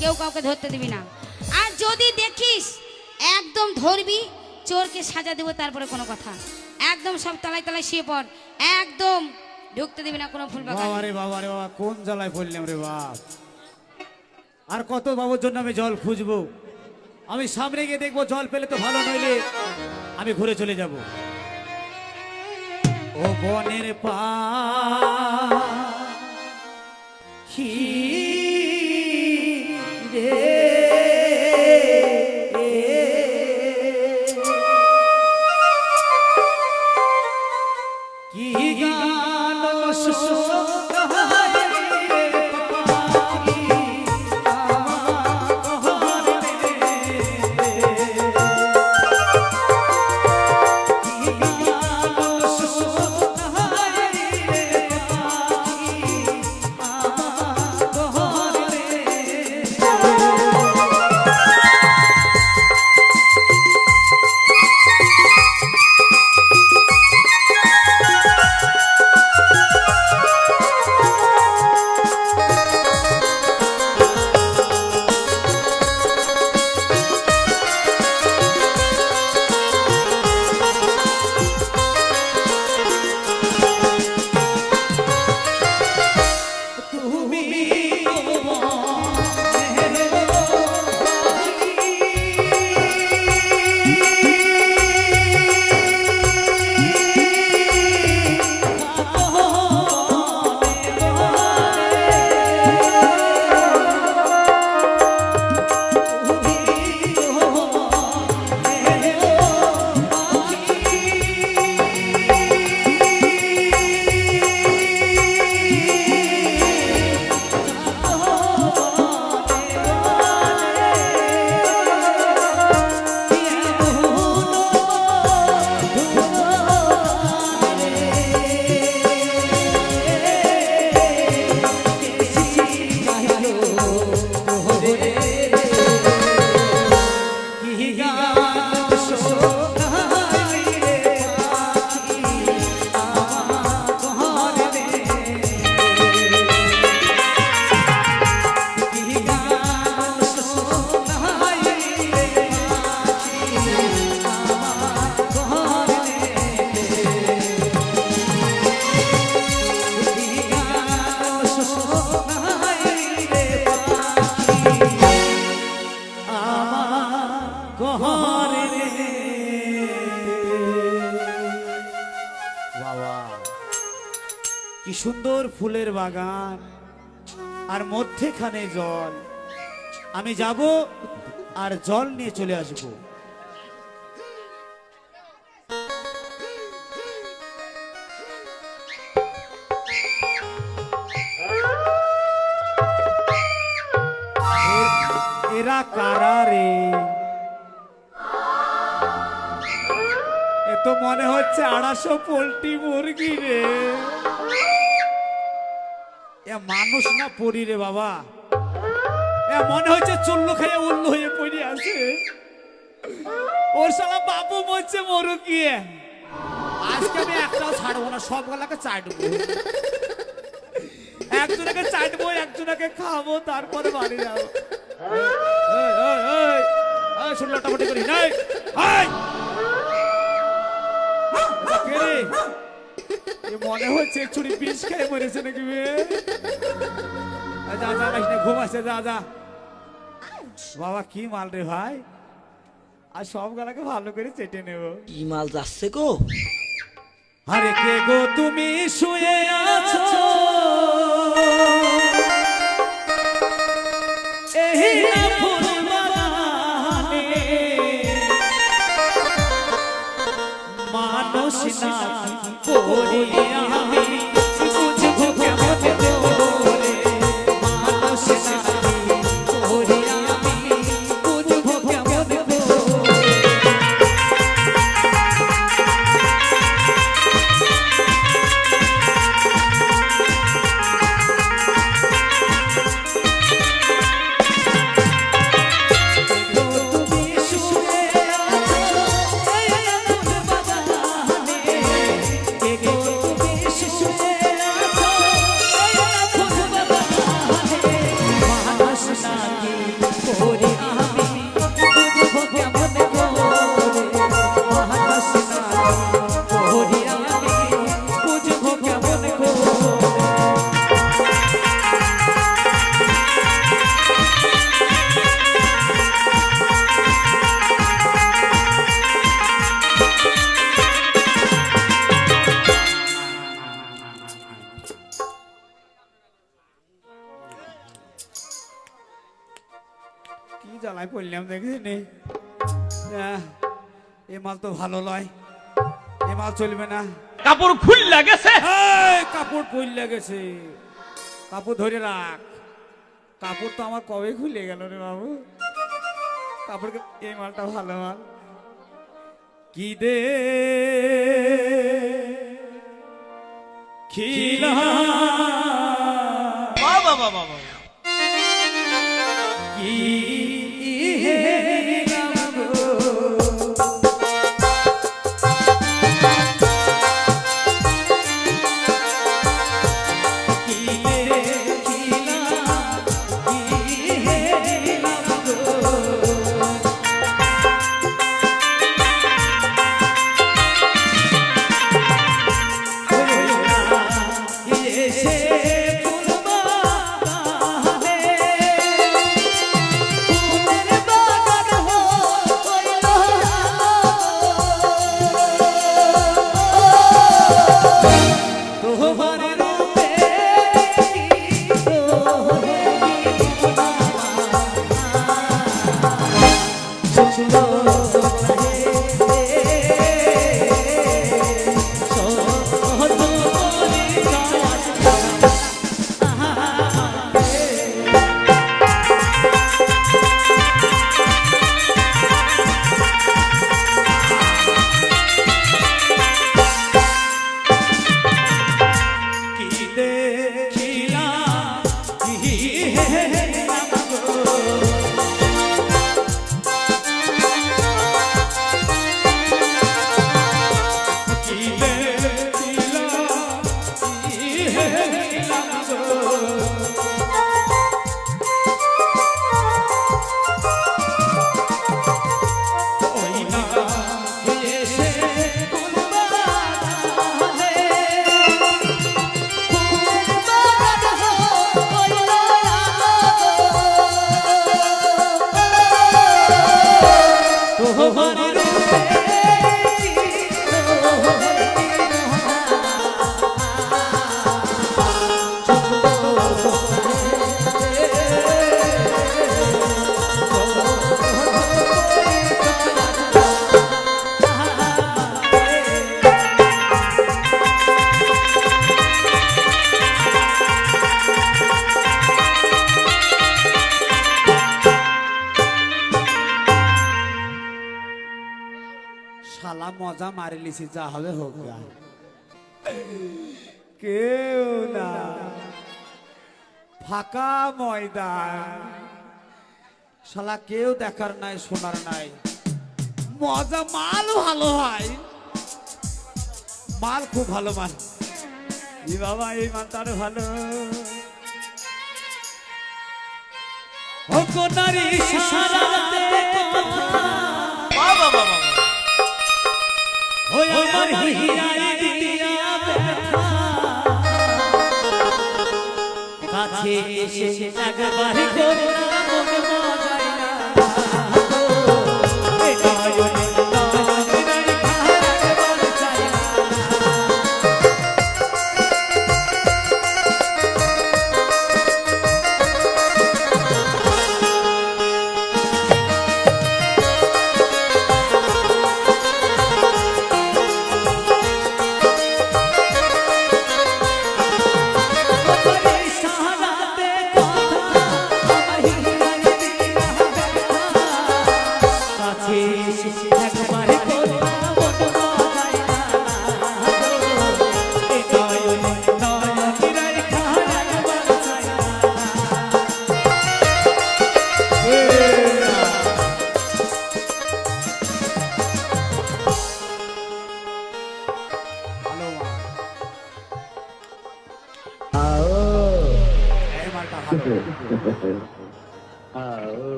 কেউ কাউকে ধরতে দিবি না। আর যদি দেখিস একদম ধরবি, চোরকে সাজা দেবো, তারপরে কোনো কথা। একদম সব তলায় তলায় শুয়ে পড়, একদম ঢুকতে দিবি না কোনো ফুল বাগান। বাবা রে বাবা রে বাবা, কোন জ্বালায় পড়লাম রে বাপ। আর কত বাবুর জন্য আমি জল খুঁজবো। আমি সামনে গিয়ে দেখবো, জল পেলে তো ভালো, নইলে আমি ঘুরে চলে যাব। ও বনের পাখি রে, কি গান কি সুন্দর ফুলের বাগান, আর মধ্যেখানে জল। আমি যাব আর জল নিয়ে চলে আসব। এরা কারা রে? এ তো মনে হচ্ছে 250 পোল্ট্রি মুরগি রে। মানুষ না পড়ি রে বাবা, মনে হচ্ছে চুল্লু খাইয়ে উল্লু হয়ে পড়ে আছে। ওর শালা বাবু মরছে, মরু কি। আজকে আমি একটাও ছাড়বো না, সবগুলাকে চাটবো। একজনকে চাটবো, একজনকে খাবো, তারপরে বাড়ি যাবো। শুনলাটাপাটি করি নাই। মনে হচ্ছে চুরি বিষ খেয়ে মরেছে নাকি। যা যা ঘুম আসছে, যা যা। বাবা কি মাল রে ভাই, আর সব গালাকে ভালো করে চেটে নেব। কি মাল যাচ্ছে গো? আরে কে গো তুমি শুয়ে আছো এই না ফুল বাগানে, মানুষ না করি আমি বুঝবো কেমন করে। মানুষ না করি আমি বুঝবো কেমন করে। জ্বালায় পড়লাম দেখিনি। এ মাল তো ভালো নয়, এ মাল চলবে না। কাপড় খুল লাগেছে, কাপড় খুল লাগেছে, কাপড় ধরে রাখ। কাপড় তো আমার কবে খুলে গেল রে বাবু। কাপড়, এই মালটা ভালো মাল। কি দে খিলা বাবা বাবা বাবা, কি শালা মজা মারি লিছি, যা হবে হোক। কেউ না, ফাঁকা ময়দান, শালা কেউ দেখার নাই, শোনার নাই। মজা, মাল ভালো হয়, মাল খুব ভালো মাল। ই বাবা, এই মালটা আরো ভালো। ও কোনারি সারাতে বাবা বাবা, ওই আমার হিয়ায় দিয়া ব্যথা, কাছে এসে একবার করে মন মজাই না। এই নয়নে নয়নের খারাপ চাই না।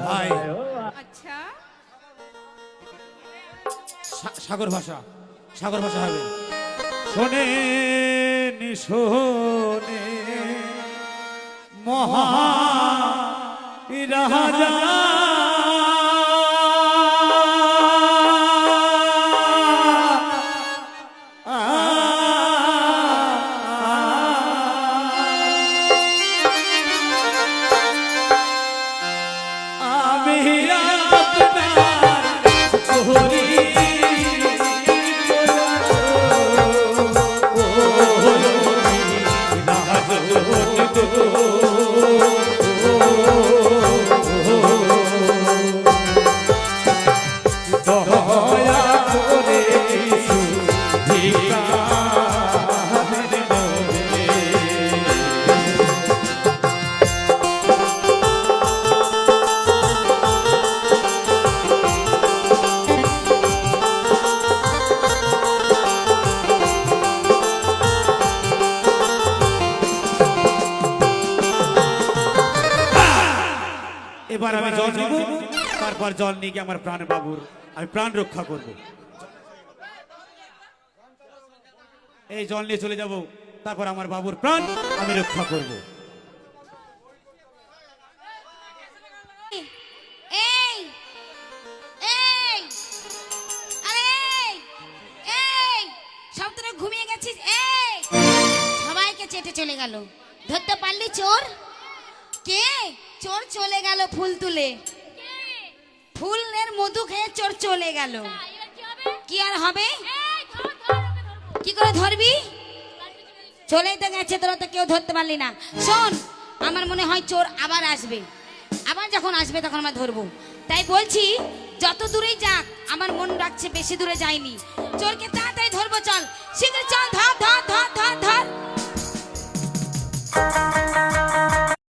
ভাই, আচ্ছা, সাগর ভাষা, সাগর ভাষা হবে। শোনে নিশোনে মহা রাজা, দয়া করে কিছু ভিখারির নবে। এবার আমি জল নিব, তারপর জল নিয়ে গিয়ে আমার প্রাণ বাবুর আমি প্রাণ রক্ষা করব। এই জল নিয়ে চলে যাব, তারপর আমার বাবুর প্রাণ আমি রক্ষা করব। এই এই আরে এই সব তোরা ঘুমিয়ে গেছিস? এই সবাইকে চেটে চলে গেল। ধরতে পারলি চোর? কে চোর? চলে গেল ফুল তুলে, ফুলের মধু খেয়ে চোর চলে গেল। কি আর হবে? কি করে ধরবি? চলেই তো গেছে, তোরা তো কেউ ধরতে পারলি না। শোন, আমার মনে হয় চোর আবার আসবে, আবার যখন আসবে তখন আমরা ধরবো। তাই বলছি যত দূরেই যাক, আমার মন রাখছে বেশি দূরে যায়নি। চোরকে তাড়াতাড়ি ধরবো, চল শীঘ্র চল, ধর ধর